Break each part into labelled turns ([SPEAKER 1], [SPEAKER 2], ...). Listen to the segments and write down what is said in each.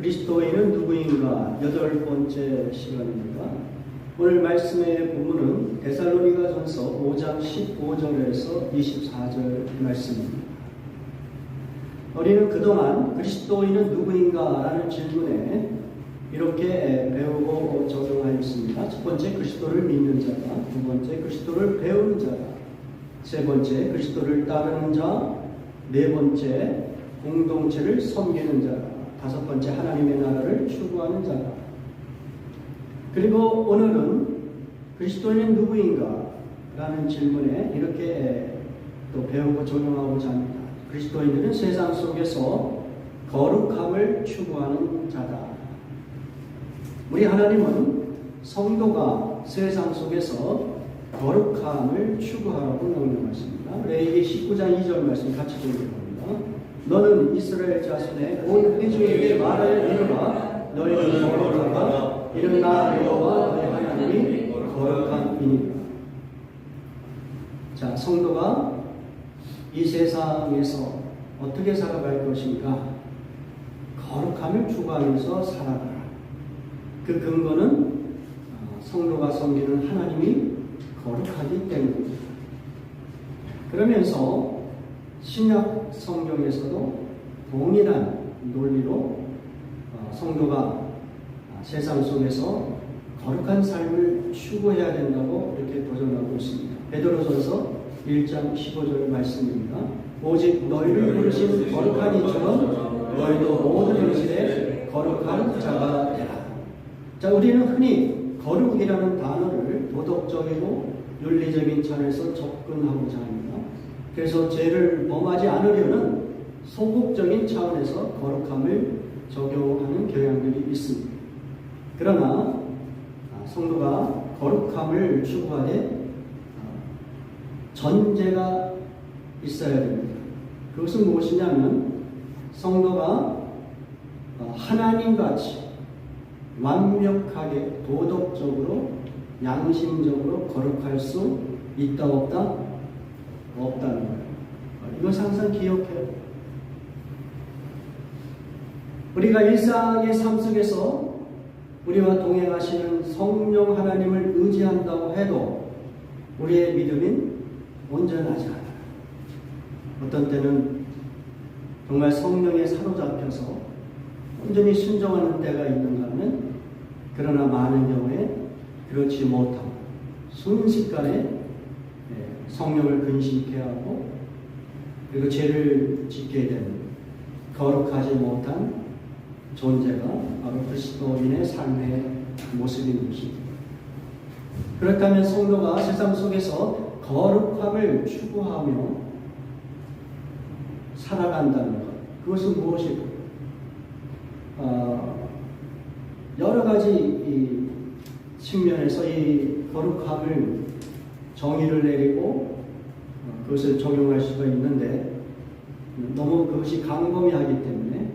[SPEAKER 1] 그리스도인은 누구인가? 8번째 시간입니다. 오늘 말씀의 본문은 데살로니가전서 5장 15절에서 24절 말씀입니다. 우리는 그동안 그리스도인은 누구인가? 라는 질문에 이렇게 배우고 적용하였습니다. 첫 번째, 그리스도를 믿는 자다. 두 번째, 그리스도를 배우는 자다. 세 번째, 그리스도를 따르는 자. 네 번째, 공동체를 섬기는 자다. 다섯 번째, 하나님의 나라를 추구하는 자다. 그리고 오늘은 그리스도인은 누구인가? 라는 질문에 이렇게 또 배우고 적용하고자 합니다. 그리스도인들은 세상 속에서 거룩함을 추구하는 자다. 우리 하나님은 성도가 세상 속에서 거룩함을 추구하라고 명령하십니다. 레위기 19장 2절 말씀 같이 보겠습니다. 너는 이스라엘 자손의 온 회중에게 말하여 이르라. 너희는 거룩하다. 이는 나 여호와 너희 하나님이 거룩함이니라. 자, 성도가 이 세상에서 어떻게 살아갈 것인가? 거룩함을 추구하면서 살아가라. 그 근거는 성도가 섬기는 하나님이 거룩하기 때문입니다. 그러면서 신약 성경에서도 동일한 논리로 성도가 세상 속에서 거룩한 삶을 추구해야 된다고 이렇게 도전하고 있습니다. 베드로전서 1장 15절 말씀입니다. 오직 너희를 부르신 거룩한 이처럼 너희도 모든 행실에 거룩한 자가 되라. 자, 우리는 흔히 거룩이라는 단어를 도덕적이고 윤리적인 차원에서 접근하고자 합니다. 그래서 죄를 범하지 않으려는 소극적인 차원에서 거룩함을 적용하는 경향들이 있습니다. 그러나 성도가 거룩함을 추구하되 전제가 있어야 됩니다. 그것은 무엇이냐면 성도가 하나님같이 완벽하게 도덕적으로 양심적으로 거룩할 수 있다 없다? 없다는 거예요. 이것을 항상 기억해요. 우리가 일상의 삶 속에서 우리와 동행하시는 성령 하나님을 의지한다고 해도 우리의 믿음은 온전하지 않아요. 어떤 때는 정말 성령에 사로잡혀서 온전히 순종하는 때가 있는가 하면, 그러나 많은 경우에 그렇지 못하고 순식간에 성령을 근심케 하고 그리고 죄를 짓게 되는 거룩하지 못한 존재가 바로 그리스도인의 삶의 모습인 것입니다. 그렇다면 성도가 세상 속에서 거룩함을 추구하며 살아간다는 것, 그것은 무엇일까요? 여러 가지 측면에서 이 거룩함을 정의를 내리고 그것을 적용할 수가 있는데, 너무 그것이 광범위하기 때문에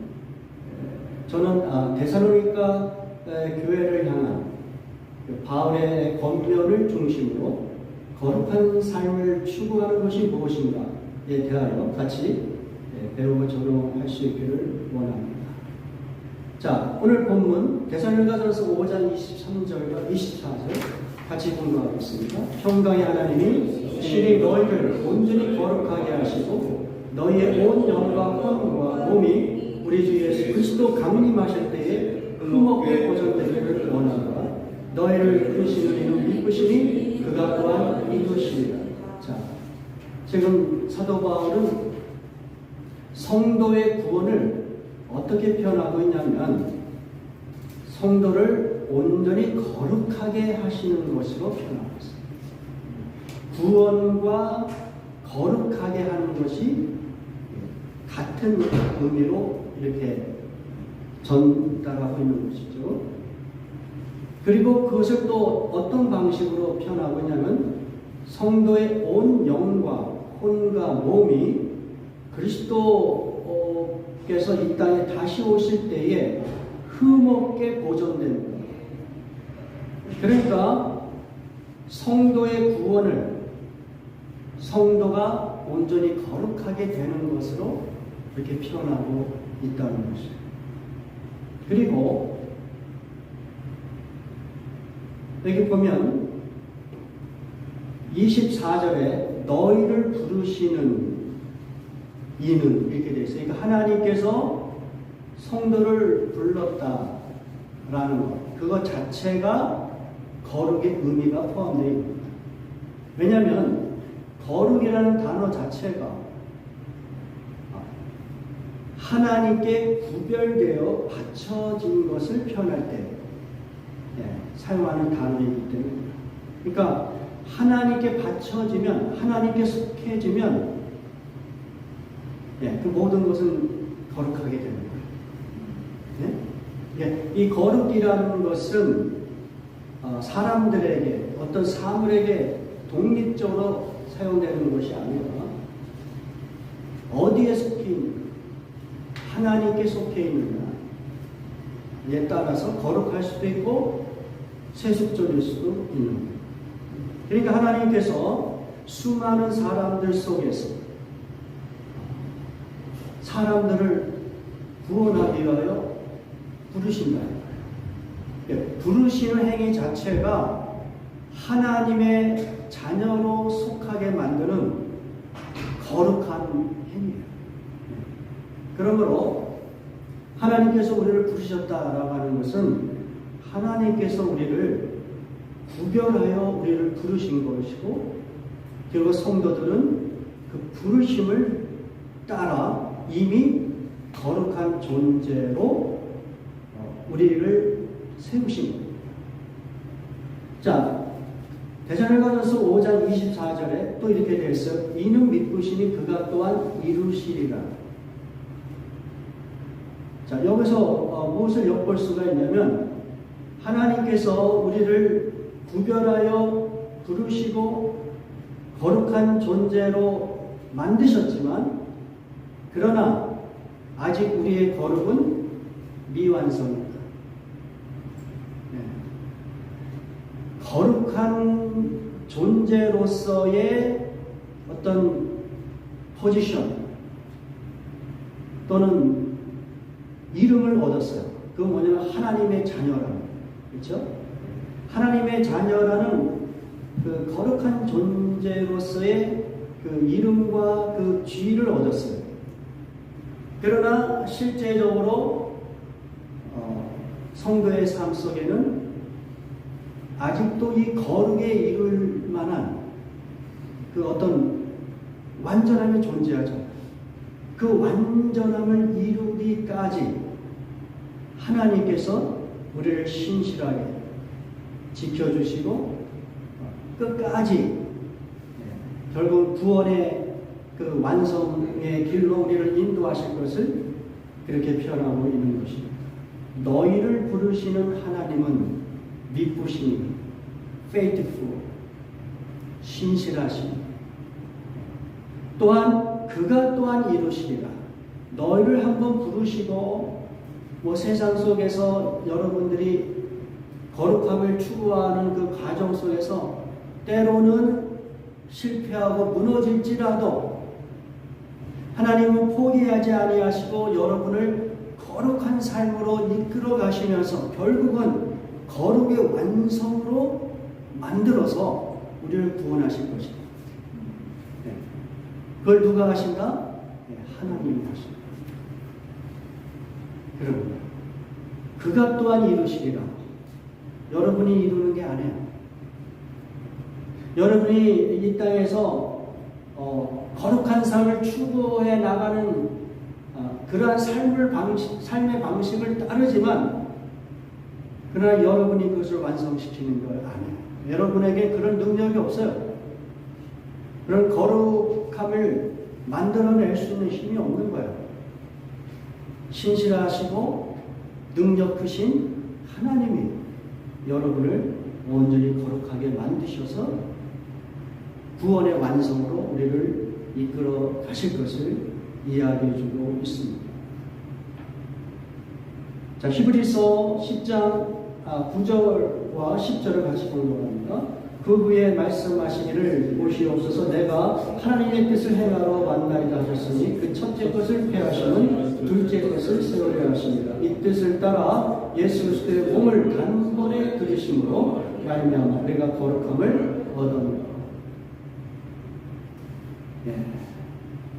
[SPEAKER 1] 저는 데살로니가 교회를 향한 바울의 권면을 중심으로 거룩한 삶을 추구하는 것이 무엇인가에 대하여 같이 배우고 적용할 수 있기를 원합니다. 자, 오늘 본문 데살로니가전서 5장 23절과 24절 같이 공부하겠습니다. 평강의 하나님이 신이 너희를 온전히 거룩하게 하시고 너희의 온 영과 혼과 몸이 우리 주 예수 그리스도 강림하실 때에 흠없게 보존되기를 원하노라. 너희를 이루시는 이는 이끄시니 그가 또한 이루시리라. 자, 지금 사도 바울은 성도의 구원을 어떻게 표현하고 있냐면 성도를 온전히 거룩하게 하시는 것으로 표현하고 있습니다. 구원과 거룩하게 하는 것이 같은 의미로 이렇게 전달하고 있는 것이죠. 그리고 그것을 또 어떤 방식으로 표현하고 있냐면 성도의 온 영과 혼과 몸이 그리스도께서 이 땅에 다시 오실 때에 흠없게 보존되는 거예요. 그러니까 성도의 구원을 성도가 온전히 거룩하게 되는 것으로 이렇게 표현하고 있다는 것이에요. 그리고 여기 보면 24절에 너희를 부르시는 이는 이렇게 되어 있어요. 그러니까 하나님께서 성도를 불렀다라는 것, 그것 자체가 거룩의 의미가 포함되어 있습니다. 왜냐하면 거룩이라는 단어 자체가 하나님께 구별되어 바쳐진 것을 표현할 때 사용하는 단어이기 때문에, 그러니까 하나님께 바쳐지면, 하나님께 속해지면 그 모든 것은 거룩하게 되는 거예요. 이 거룩이라는 것은 사람들에게, 어떤 사물에게 독립적으로 사용되는 것이 아니라 어디에 속해 있는가, 하나님께 속해 있느냐에 따라서 거룩할 수도 있고 세속적일 수도 있는 거예요. 그러니까 하나님께서 수많은 사람들 속에서 사람들을 구원하기 위하여 부르신다. 부르시는 행위 자체가 하나님의 자녀로 속하게 만드는 거룩한 행위예요. 그러므로 하나님께서 우리를 부르셨다라고 하는 것은 하나님께서 우리를 구별하여 우리를 부르신 것이고, 그리고 성도들은 그 부르심을 따라 이미 거룩한 존재로 우리를 세우신 거예요. 자, 데살로니가전서 5장 24절에 또 이렇게 되어 있어요. 이는 믿으시니 그가 또한 이루시리라. 자, 여기서 무엇을 엿볼 수가 있냐면, 하나님께서 우리를 구별하여 부르시고 거룩한 존재로 만드셨지만, 그러나 아직 우리의 거룩은 미완성입니다. 거룩한 존재로서의 어떤 포지션 또는 이름을 얻었어요. 그건 뭐냐면 하나님의 자녀라는 거예요. 그렇죠? 하나님의 자녀라는 그 거룩한 존재로서의 그 이름과 그 지위를 얻었어요. 그러나 실제적으로 성도의 삶 속에는 아직도 이 거룩에 이룰 만한 그 어떤 완전함이 존재하죠. 그 완전함을 이루기까지 하나님께서 우리를 신실하게 지켜주시고 끝까지 결국 구원의 그 완성의 길로 우리를 인도하실 것을 그렇게 표현하고 있는 것입니다. 너희를 부르시는 하나님은 믿으시니 faithful, 신실하시니 또한 그가 또한 이루시리라. 너희를 한번 부르시고 세상 속에서 여러분들이 거룩함을 추구하는 그 과정 속에서 때로는 실패하고 무너질지라도 하나님은 포기하지 아니하시고 여러분을 거룩한 삶으로 이끌어 가시면서 결국은 거룩의 완성으로 만들어서 우리를 구원하실 것입니다. 그걸 누가 하신다? 하나님이 하십니다. 여러분, 그가 또한 이루시리라. 여러분이 이루는 게 아니에요. 여러분이 이 땅에서 거룩한 삶을 추구해 나가는 그러한 삶의 방식을 따르지만, 그러나 여러분이 그것을 완성시키는 걸 아니에요. 여러분에게 그런 능력이 없어요. 그런 거룩함을 만들어낼 수 있는 힘이 없는 거예요. 신실하시고 능력 크신 하나님이 여러분을 온전히 거룩하게 만드셔서 구원의 완성으로 우리를 이끌어 가실 것을 이야기해 주고 있습니다. 자, 히브리서 10장 9절과 10절을 같이 공부합니다. 그 후에 말씀하시기를 보시옵소서 내가 하나님의 뜻을 행하러 왔나이다 하셨으니 그 첫째 것을 폐하시면 둘째 것을 세우려 하십니다. 이 뜻을 따라 예수 그리스도의 몸을 단번에 들이심으로 말미암아 우리가 거룩함을 얻었노라.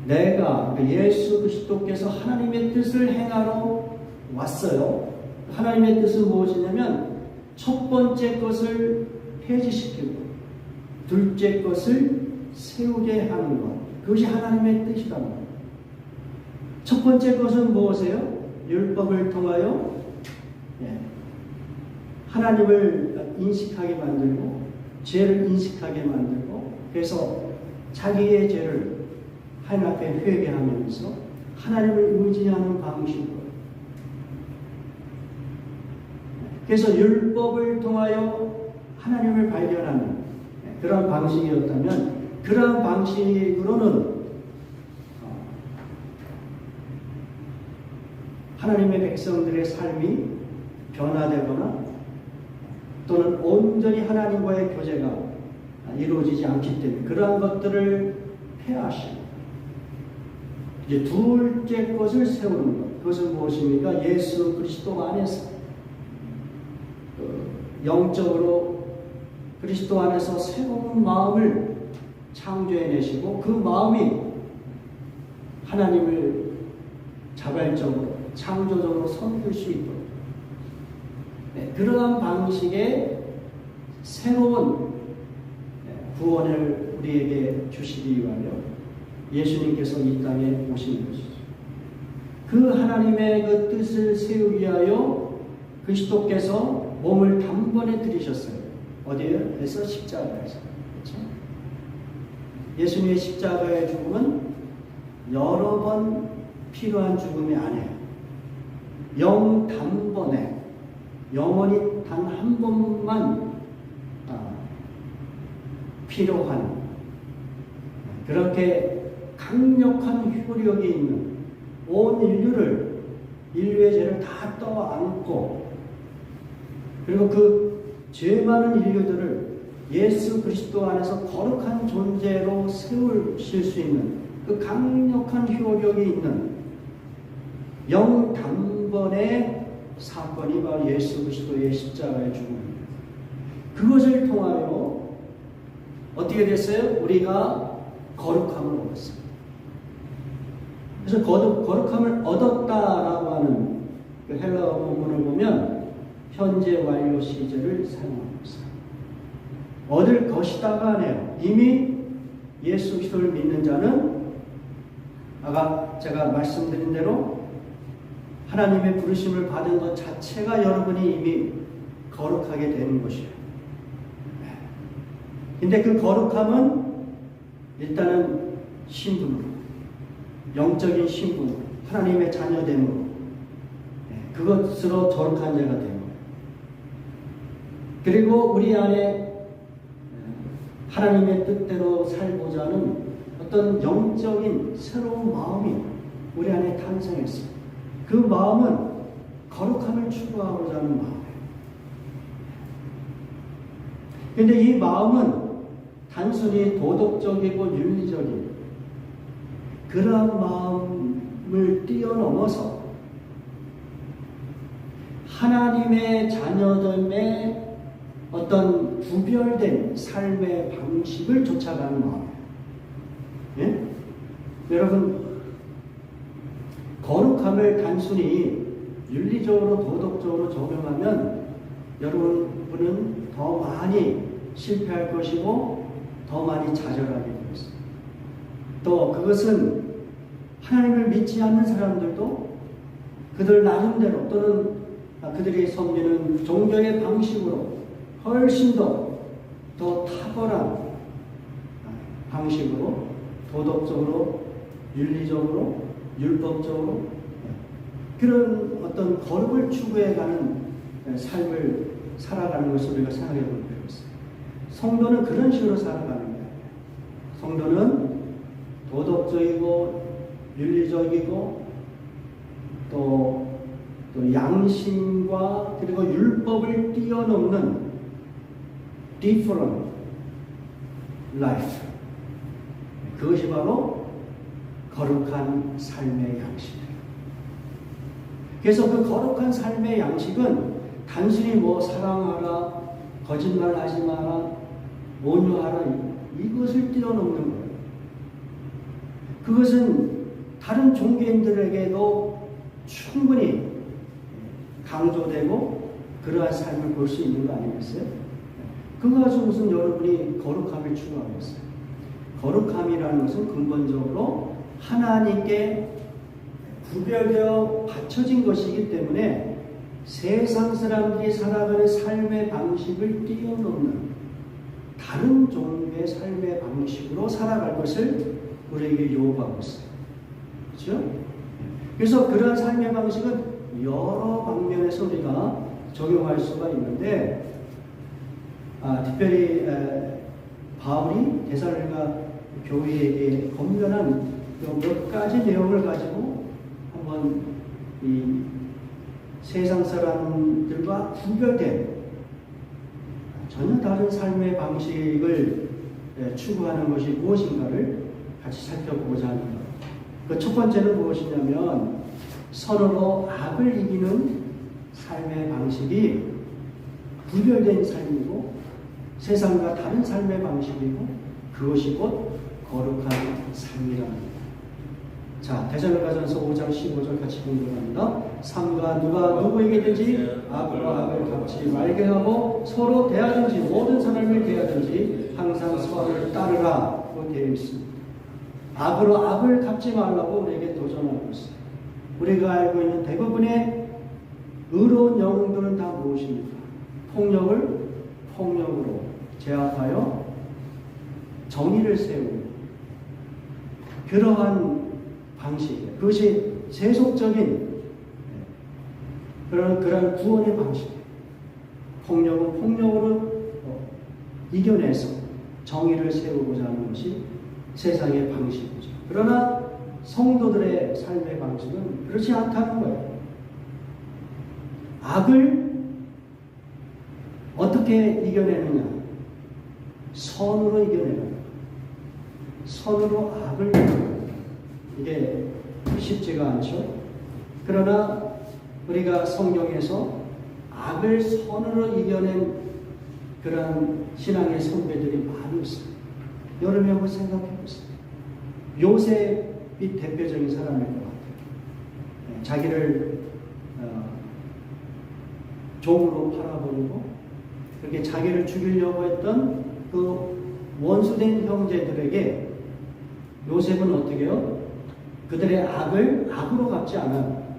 [SPEAKER 1] 내가 예수 그리스도께서 하나님의 뜻을 행하러 왔어요. 하나님의 뜻은 무엇이냐면 첫 번째 것을 폐지시키고 둘째 것을 세우게 하는 것. 그것이 하나님의 뜻이란 말이에요. 첫 번째 것은 무엇이에요? 율법을 통하여 하나님을 인식하게 만들고 죄를 인식하게 만들고 그래서 자기의 죄를 하나님 앞에 회개하면서 하나님을 의지하는 방식으로 그래서 율법을 통하여 하나님을 발견하는 그런 방식이었다면 그러한 방식으로는 하나님의 백성들의 삶이 변화되거나 또는 온전히 하나님과의 교제가 이루어지지 않기 때문에 그러한 것들을 폐하시고 이제 둘째 것을 세우는 것. 그것은 무엇입니까? 예수 그리스도 안에서 영적으로 그리스도 안에서 새로운 마음을 창조해내시고 그 마음이 하나님을 자발적으로 창조적으로 섬길 수 있도록 그러한 방식의 새로운 구원을 우리에게 주시기 위하여 예수님께서 이 땅에 오신 것이죠. 그 하나님의 그 뜻을 세우기 위하여 그리스도께서 몸을 단번에 들이셨어요. 어디에서? 십자가에서. 그렇죠? 예수님의 십자가의 죽음은 여러 번 필요한 죽음이 아니에요. 단번에 영원히 단 한 번만 필요한 그렇게 강력한 효력이 있는 온 인류의 죄를 다 떠안고 그리고 그 죄 많은 인류들을 예수 그리스도 안에서 거룩한 존재로 세우실 수 있는 그 강력한 효력이 있는 단번의 사건이 바로 예수 그리스도의 십자가의 죽음입니다. 그것을 통하여 어떻게 됐어요? 우리가 거룩함을 얻었어요. 그래서 거룩함을 얻었다라고 하는 그 헬라어 본문을 보면 현재 완료 시제를 사용하고 있어요. 얻을 것이다가 아니에요. 이미 예수 그리스도를 믿는 자는 아까 제가 말씀드린 대로 하나님의 부르심을 받은 것 자체가 여러분이 이미 거룩하게 되는 것이에요. 근데 그 거룩함은 일단은 신분으로, 영적인 신분으로, 하나님의 자녀됨으로 그것으로 거룩한 자가 되는 거예요. 그리고 우리 안에 하나님의 뜻대로 살고자 하는 어떤 영적인 새로운 마음이 우리 안에 탄생했어요. 그 마음은 거룩함을 추구하고자 하는 마음이에요. 그런데 이 마음은 단순히 도덕적이고 윤리적인 그러한 마음을 뛰어넘어서 하나님의 자녀됨의 어떤 구별된 삶의 방식을 쫓아가는 마음이에요. 예? 여러분, 거룩함을 단순히 윤리적으로 도덕적으로 적용하면 여러분은 더 많이 실패할 것이고 더 많이 좌절하게 되겠습니다. 또 그것은 하나님을 믿지 않는 사람들도 그들 나름대로 또는 그들이 섬기는 종교의 방식으로 훨씬 더 탁월한 방식으로 도덕적으로 윤리적으로 율법적으로 그런 어떤 거룩을 추구해가는 삶을 살아가는 것을 우리가 생각해 볼 필요가 있어요. 성도는 그런 식으로 살아가는 거예요. 성도는 도덕적이고 윤리적이고 또 양심과 그리고 율법을 뛰어넘는 different life. 그것이 바로 거룩한 삶의 양식이에요. 그래서 그 거룩한 삶의 양식은 단순히 뭐 사랑하라, 거짓말하지 마라, 온유하라 이것을 뛰어넘는 거예요. 그것은 다른 종교인들에게도 충분히 강조되고 그러한 삶을 볼 수 있는 거 아니겠어요? 그거 가지고 무슨 여러분이 거룩함을 추구하고 있어요. 거룩함이라는 것은 근본적으로 하나님께 구별되어 바쳐진 것이기 때문에 세상 사람들이 살아가는 삶의 방식을 뛰어넘는 다른 종류의 삶의 방식으로 살아갈 것을 우리에게 요구하고 있어요. 그렇죠? 그래서 그러한 삶의 방식은 여러 방면에서 우리가 적용할 수가 있는데, 특별히 바울이 데살로니가 교회에게 건면한 몇 가지 내용을 가지고 한번 이 세상 사람들과 구별된 전혀 다른 삶의 방식을 추구하는 것이 무엇인가를 같이 살펴보고자 합니다. 그 첫 번째는 무엇이냐면 서로 악을 이기는 삶의 방식이 구별된 삶이고 세상과 다른 삶의 방식이고 그것이 곧 거룩한 삶이랍니다. 자, 데살로니가전서 5장 15절 같이 공부합니다. 삼가 누가 누구에게든지 악으로 악을 갚지 말게 하고 서로 대하든지 모든 사람을 대하든지 항상 서로를 따르라고 되어 있습니다. 악으로 악을 갚지 말라고 우리에게 도전하고 있어요. 우리가 알고 있는 대부분의 의로운 영웅들은 다 무엇입니까? 폭력을 폭력으로 제압하여 정의를 세우는 그러한 방식이에요. 그것이 세속적인 그런 구원의 방식이에요. 폭력은 폭력으로 이겨내서 정의를 세우고자 하는 것이 세상의 방식이죠. 그러나 성도들의 삶의 방식은 그렇지 않다는 거예요. 악을 어떻게 이겨내느냐? 선으로 이겨내는 선으로 악을 이겨내는 이게 쉽지가 않죠. 그러나 우리가 성경에서 악을 선으로 이겨낸 그런 신앙의 선배들이 많이 있어요. 여러분이 한번 생각해 보세요. 요셉이 대표적인 사람일 것 같아요. 자기를 종으로 팔아버리고 그렇게 자기를 죽이려고 했던 그 원수된 형제들에게 요셉은 어떻게 해요? 그들의 악을 악으로 갚지 않아요.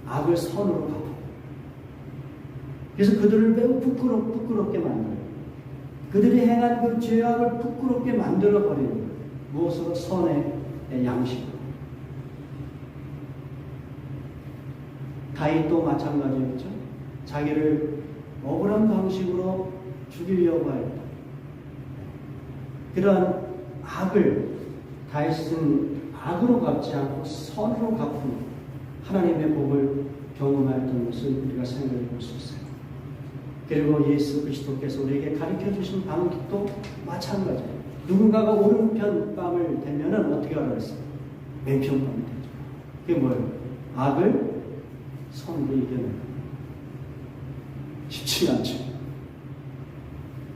[SPEAKER 1] 악을 선으로 갚아요. 그래서 그들을 매우 부끄럽게 만들어요. 그들이 행한 그 죄악을 부끄럽게 만들어버리는 거예요. 무엇으로? 선의 양식으로. 다윗도 마찬가지였죠. 자기를 억울한 방식으로 죽이려고 했다. 그러한 악을 다윗은 악으로 갚지 않고 선으로 갚은 하나님의 복을 경험하였던 것을 우리가 생각해 볼 수 있어요. 그리고 예수 그리스도께서 우리에게 가르쳐 주신 방식도 마찬가지예요. 누군가가 오른편밤을 되면은 어떻게 하라고 했어요? 왼편밤이 되죠. 그게 뭐예요? 악을 선으로 이겨내는. 쉽지 않죠.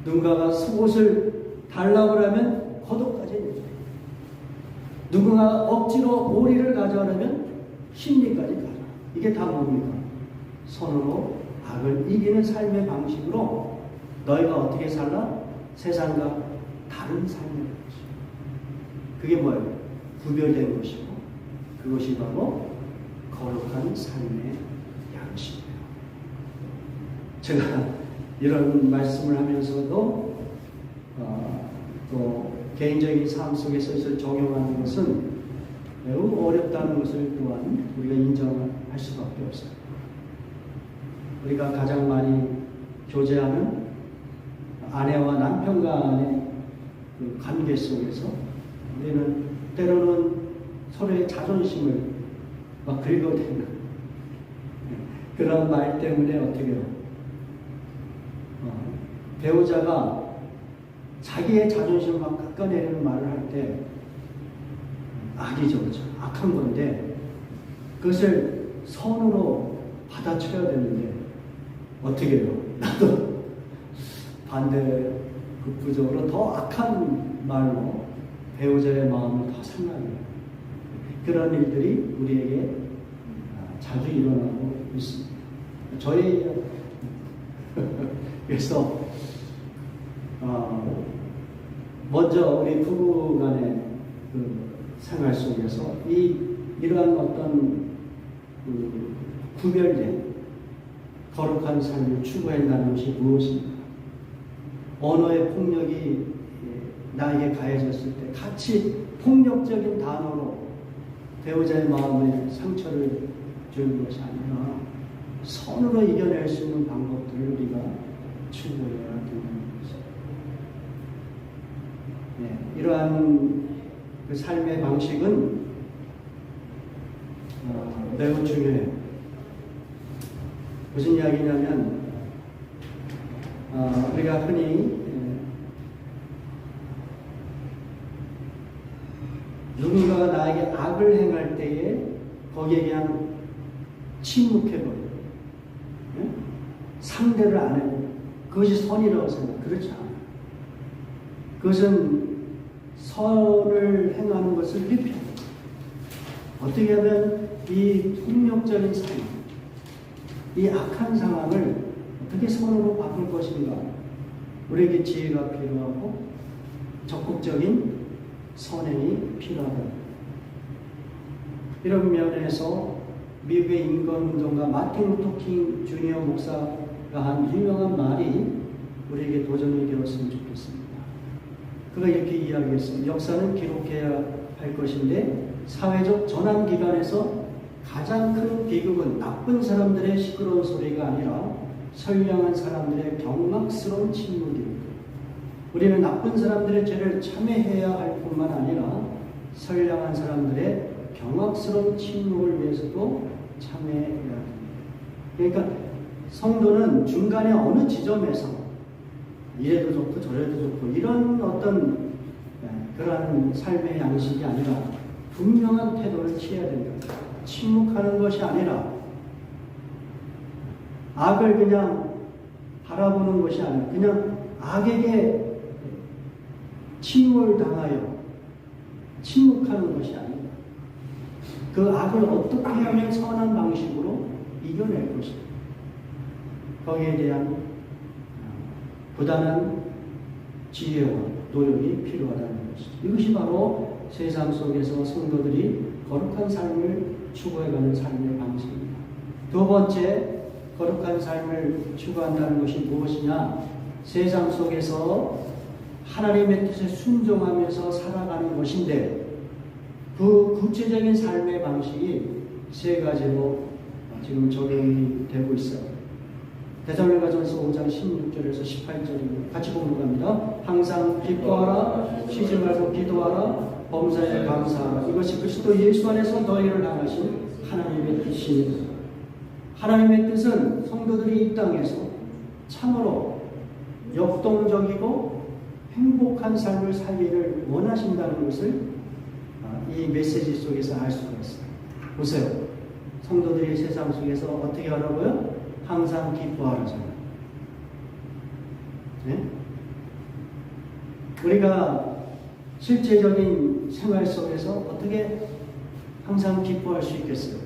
[SPEAKER 1] 누군가가 속옷을 달라고 하면 겉옷까지 내죠. 누군가 억지로 오리를 가져가려면 심리까지 가져. 이게 다 뭡니까? 선으로 악을 이기는 삶의 방식으로 너희가 어떻게 살라? 세상과 다른 삶을 살지. 그게 뭐예요? 구별된 것이고 그것이 바로 거룩한 삶의 양식이에요. 제가 이런 말씀을 하면서도 또 개인적인 삶 속에서 이것을 적용하는 것은 매우 어렵다는 것을 또한 우리가 인정할 수밖에 없어요. 우리가 가장 많이 교제하는 아내와 남편 간의 그 관계 속에서 우리는 때로는 서로의 자존심을 막 긁어대는 그런 말 때문에 어떻게 해요? 배우자가 자기의 자존심을 막 깎아내리는 말을 할 때 악이죠. 그렇죠? 악한 건데 그것을 선으로 받아쳐야 되는데 어떻게 해요? 나도 반대 극부적으로 더 악한 말로 배우자의 마음을 더 상하게 해요. 그런 일들이 우리에게 자주 일어나고 있습니다. 저희 그래서 먼저 우리 부부 간의 그 생활 속에서 이러한 어떤 구별된 거룩한 삶을 추구한다는 것이 무엇입니까? 언어의 폭력이 나에게 가해졌을 때 같이 폭력적인 단어로 배우자의 마음에 상처를 주는 것이 아니라 선으로 이겨낼 수 있는 방법들을 우리가 추구해야 된다는 것입니다. 네, 이러한 그 삶의 방식은 매우 중요해요. 무슨 이야기냐면 우리가 흔히 누군가가 나에게 악을 행할 때에 거기에 그냥 침묵해버려요. 상대를 안 해요. 그것이 선이라고 생각해요. 그렇지 않아요. 그것은 선을 행하는 것을 회피해요. 어떻게 하면 이 폭력적인 삶, 이 악한 상황을 어떻게 선으로 바꿀 것인가? 우리에게 지혜가 필요하고 적극적인 선행이 필요하다. 이런 면에서 미국의 인권운동가 마틴 루터 킹 주니어 목사가 한 유명한 말이 우리에게 도전이 되었으면 좋겠습니다. 그가 이렇게 이야기했습니다. 역사는 기록해야 할 것인데 사회적 전환기간에서 가장 큰 비극은 나쁜 사람들의 시끄러운 소리가 아니라 선량한 사람들의 경악스러운 침묵입니다. 우리는 나쁜 사람들의 죄를 참회해야 할 뿐만 아니라 선량한 사람들의 경악스러운 침묵을 위해서도 참회해야 합니다. 그러니까 성도는 중간에 어느 지점에서 이래도 좋고 저래도 좋고 이런 어떤 그러한 삶의 양식이 아니라 분명한 태도를 취해야 된다. 침묵하는 것이 아니라 악을 그냥 바라보는 것이 아니라 그냥 악에게 침묵을 당하여 침묵하는 것이 아니라 그 악을 어떻게 하면 선한 방식으로 이겨낼 것인가. 거기에 대한 부단한 지혜와 노력이 필요하다는 것이죠. 이것이 바로 세상 속에서 성도들이 거룩한 삶을 추구해가는 삶의 방식입니다. 두 번째, 거룩한 삶을 추구한다는 것이 무엇이냐? 세상 속에서 하나님의 뜻에 순종하면서 살아가는 것인데 그 구체적인 삶의 방식이 세 가지로 지금 적용이 되고 있어요. 데살로니가전서 5장 16절에서 18절입니다. 같이 공부합니다. 항상 기뻐하라, 쉬지 말고 기도하라, 범사에 감사하라. 이것이 그리스도 예수 안에서 너희를 향하신 하나님의 뜻입니다. 하나님의 뜻은 성도들이 이 땅에서 참으로 역동적이고 행복한 삶을 살기를 원하신다는 것을 이 메시지 속에서 알 수가 있어요. 보세요. 성도들이 세상 속에서 어떻게 하라고요? 항상 기뻐하라잖아요. 네? 우리가 실제적인 생활 속에서 어떻게 항상 기뻐할 수 있겠어요?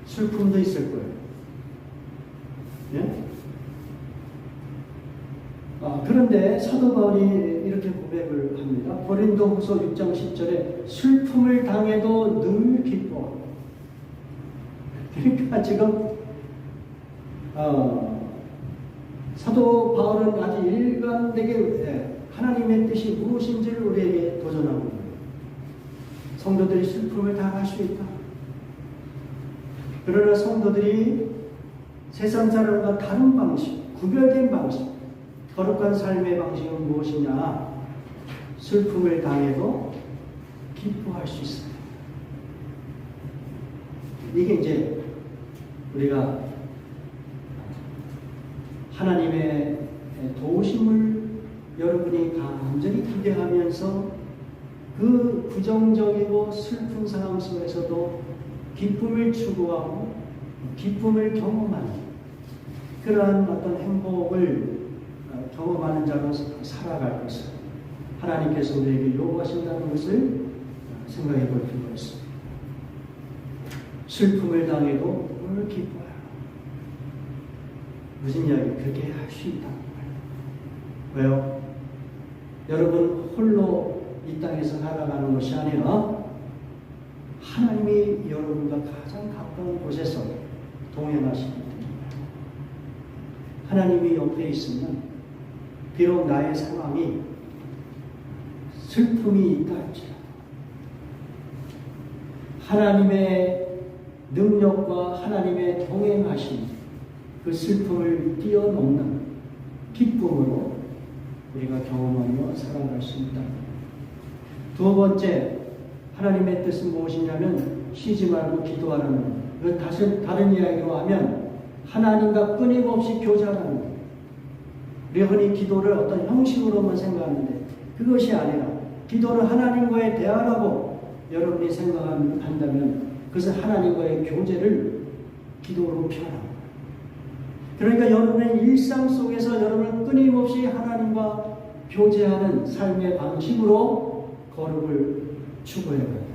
[SPEAKER 1] 슬픔도 있을 거예요. 네? 그런데 사도 바울이 이렇게 고백을 합니다. 고린도후서 6장 10절에 슬픔을 당해도 늘 기뻐. 그러니까 지금 사도 바울은 아주 일관되게 하나님의 뜻이 무엇인지를 우리에게 도전하고 있는 거예요. 성도들이 슬픔을 당할 수 있다. 그러나 성도들이 세상 사람과 다른 방식, 구별된 방식, 거룩한 삶의 방식은 무엇이냐? 슬픔을 당해도 기뻐할 수 있어요. 이게 이제 우리가 하나님의 도우심을 여러분이 간절히 기대하면서 그 부정적이고 슬픈 상황 속에서도 기쁨을 추구하고 기쁨을 경험하는 그러한 어떤 행복을 경험하는 자로 살아갈 것을 하나님께서 우리에게 요구하신다는 것을 생각해 볼 필요가 있습니다. 슬픔을 당해도 뭘 기뻐요. 무슨 이야기? 그렇게 할 수 있다는 거예요. 왜요? 여러분 홀로 이 땅에서 살아가는 것이 아니라 하나님이 여러분과 가장 가까운 곳에서 동행하시기 때문에 하나님이 옆에 있으면 비록 나의 상황이 슬픔이 있다 할지라도 하나님의 능력과 하나님의 동행하심 그 슬픔을 뛰어넘는 기쁨으로 우리가 경험하며 살아갈 수 있다. 두 번째, 하나님의 뜻은 무엇이냐면 쉬지 말고 기도하라는 것. 다른 이야기로 하면 하나님과 끊임없이 교제하라는 것. 우리가 흔히 기도를 어떤 형식으로만 생각하는데 그것이 아니라 기도를 하나님과의 대화라고 여러분이 생각한다면 그것은 하나님과의 교제를 기도로 표현합니다. 그러니까 여러분의 일상 속에서 여러분은 끊임없이 하나님과 교제하는 삶의 방식으로 거룩을 추구해야 합니다.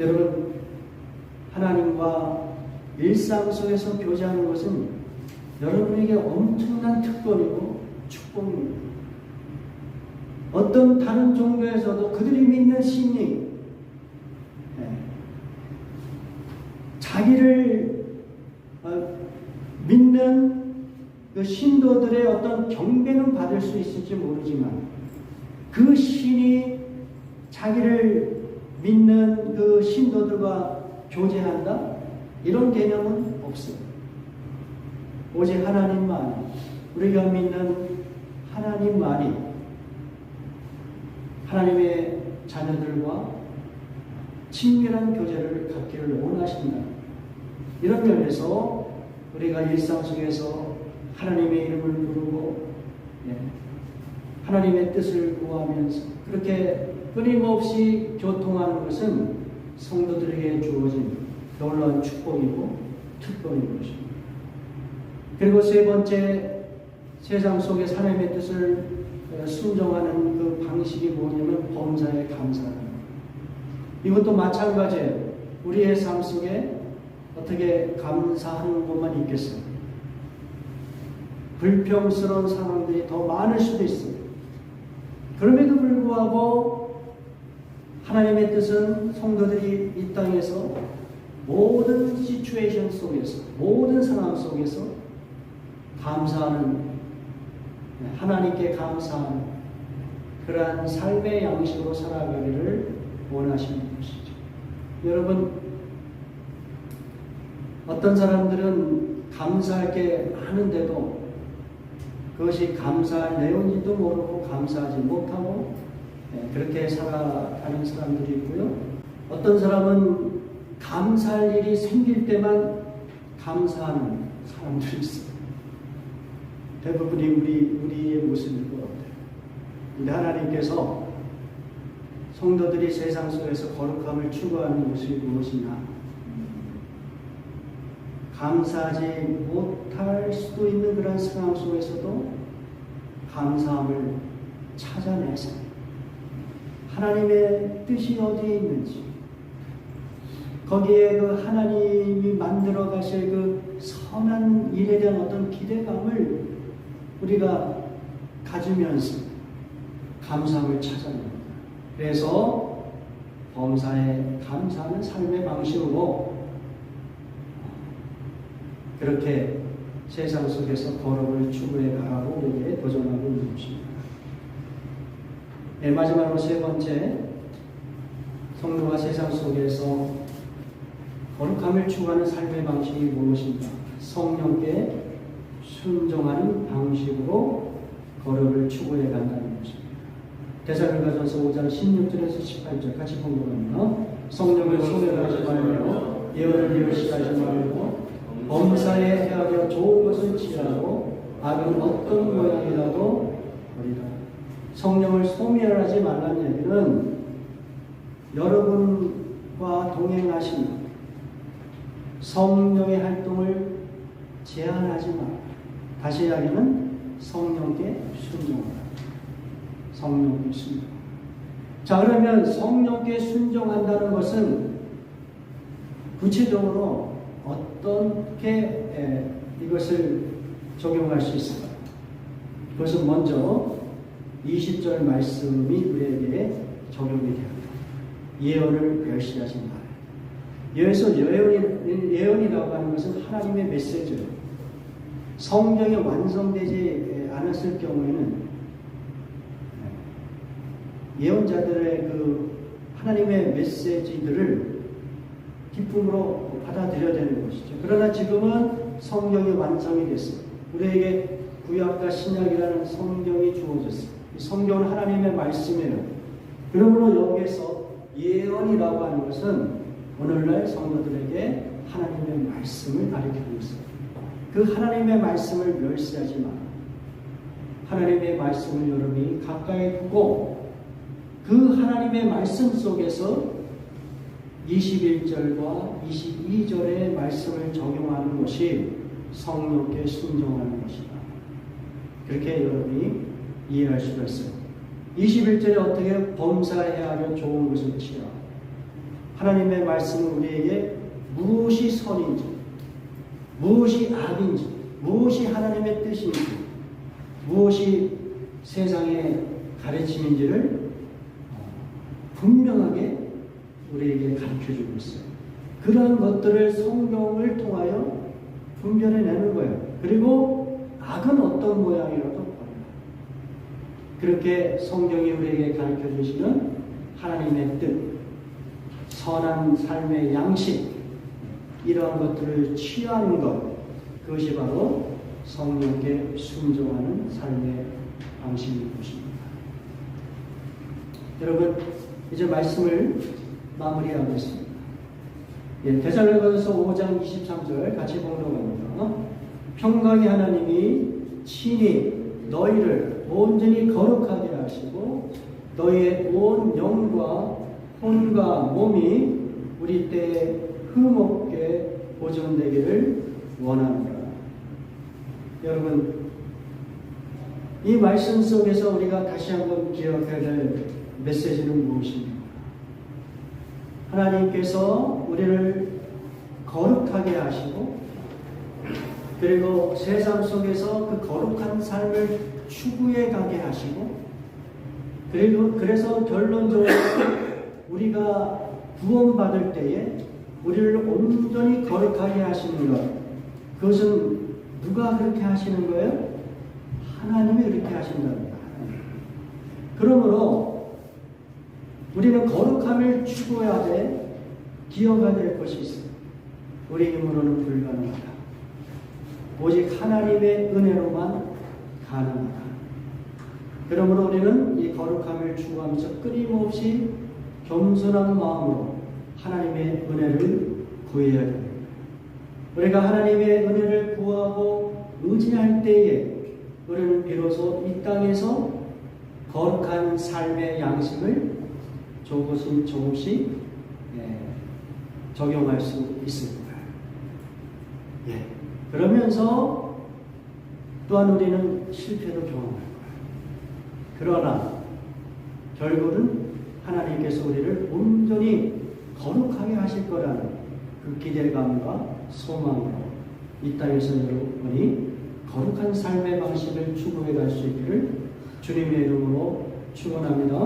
[SPEAKER 1] 여러분, 하나님과 일상 속에서 교제하는 것은 여러분에게 엄청난 특권이고 축복입니다. 어떤 다른 종교에서도 그들이 믿는 신이 자기를 믿는 그 신도들의 어떤 경배는 받을 수 있을지 모르지만 그 신이 자기를 믿는 그 신도들과 교제한다? 이런 개념은 없습니다. 오직 하나님만, 우리가 믿는 하나님만이 하나님의 자녀들과 친밀한 교제를 갖기를 원하신다. 이런 면에서 우리가 일상 속에서 하나님의 이름을 부르고 하나님의 뜻을 구하면서 그렇게 끊임없이 교통하는 것은 성도들에게 주어진 놀라운 축복이고 특권인 것입니다. 그리고 세 번째, 세상 속에 하나님의 뜻을 순종하는 그 방식이 뭐냐면 범사에 감사하는 것. 이것도 마찬가지예요. 우리의 삶 속에 어떻게 감사하는 것만 있겠어요? 불평스러운 상황들이 더 많을 수도 있어요. 그럼에도 불구하고 하나님의 뜻은 성도들이 이 땅에서 모든 시츄에이션 속에서, 모든 상황 속에서 감사하는, 하나님께 감사하는 그러한 삶의 양식으로 살아가기를 원하시는 것이죠. 여러분, 어떤 사람들은 감사할 게 많은데도 그것이 감사할 내용인지도 모르고 감사하지 못하고 그렇게 살아가는 사람들이 있고요. 어떤 사람은 감사할 일이 생길 때만 감사하는 사람들이 있어요. 대부분이 우리의 모습일 것 같아요. 근데 하나님께서 성도들이 세상 속에서 거룩함을 추구하는 모습이 무엇이냐? 감사하지 못할 수도 있는 그런 상황 속에서도 감사함을 찾아내서 하나님의 뜻이 어디에 있는지 거기에 그 하나님이 만들어 가실 그 선한 일에 대한 어떤 기대감을 우리가 가지면서 감사함을 찾아냅니다. 그래서 범사에 감사하는 삶의 방식으로 그렇게 세상 속에서 거룩을 추구해 가라고 우리에게 도전하고 있는 것입니다. 마지막으로 세 번째, 성도가 세상 속에서 거룩함을 추구하는 삶의 방식이 무엇인가? 성령께 순종하는 방식으로 거룩을 추구해 간다는 것입니다. 데살로니가전서 5장 16절에서 18절 같이 공부합니다. 성령을 소멸하지 말고 예언을 이유시하지 말고 범사에 헤아려 좋은 것을 취하고 악은 어떤 모양이라도 성령을 소멸하지 말라는 얘기는 여러분과 동행하시는 성령의 활동을 제한하지 마. 다시 이야기하면 성령께 순종하라. 성령께 순종. 자, 그러면 성령께 순종한다는 것은 구체적으로 어떻게 이것을 적용할 수 있을까요? 그것은 먼저 20절 말씀이 우리에게 적용이 됩니다. 예언을 멸시하지 마라. 여기서 예언이라고 하는 것은 하나님의 메시지예요. 성경이 완성되지 않았을 경우에는 예언자들의 그 하나님의 메시지들을 기쁨으로 받아들여야 되는 것이죠. 그러나 지금은 성경이 완성이 됐어요. 우리에게 구약과 신약이라는 성경이 주어졌어요. 이 성경은 하나님의 말씀이에요. 그러므로 여기에서 예언이라고 하는 것은 오늘날 성도들에게 하나님의 말씀을 가르치고 있어요. 그 하나님의 말씀을 멸시하지 마. 하나님의 말씀을 여러분이 가까이 두고 그 하나님의 말씀 속에서 21절과 22절의 말씀을 적용하는 것이 성령께 순종하는 것이다. 그렇게 여러분이 이해할 수가 있어요. 21절에 어떻게 범사해야 하려 좋은 것을 치라. 하나님의 말씀은 우리에게 무엇이 선인지, 무엇이 악인지, 무엇이 하나님의 뜻인지, 무엇이 세상의 가르침인지를 분명하게 우리에게 가르쳐주고 있어요. 그러한 것들을 성경을 통하여 분별해내는 거예요. 그리고 악은 어떤 모양이라도 버려요. 그렇게 성경이 우리에게 가르쳐주시는 하나님의 뜻, 선한 삶의 양식, 이러한 것들을 취하는 것, 그것이 바로 성령께 순종하는 삶의 방식인 것입니다. 여러분, 이제 말씀을 마무리하겠습니다. 데살로니가서 5장 23절 같이 봉독합니다. 평강의 하나님이 친히 너희를 온전히 거룩하게 하시고 너희의 온 영과 혼과 몸이 우리 때에 흠없게 보존되기를 원합니다. 여러분, 이 말씀 속에서 우리가 다시 한번 기억해야 될 메시지는 무엇입니까? 하나님께서 우리를 거룩하게 하시고 그리고 세상 속에서 그 거룩한 삶을 추구해 가게 하시고 그리고 그래서 결론적으로 우리가 구원받을 때에 우리를 온전히 거룩하게 하시는 것, 그것은 누가 그렇게 하시는 거예요? 하나님이 그렇게 하신답니다. 그러므로 우리는 거룩함을 추구해야 돼, 기억해야 될 것이 있어요. 우리 힘으로는 불가능하다. 오직 하나님의 은혜로만 가능하다. 그러므로 우리는 이 거룩함을 추구하면서 끊임없이 겸손한 마음으로 하나님의 은혜를 구해야 됩니다. 우리가 하나님의 은혜를 구하고 의지할 때에 우리는 비로소 이 땅에서 거룩한 삶의 양식을 조금씩 적용할 수 있습니다. 그러면서 또한 우리는 실패도 경험할 거예요. 그러나 결국은 하나님께서 우리를 온전히 거룩하게 하실 거라는 그 기대감과 소망으로 이 땅에서 여러분이 거룩한 삶의 방식을 추구해 갈 수 있기를 주님의 이름으로 축원합니다.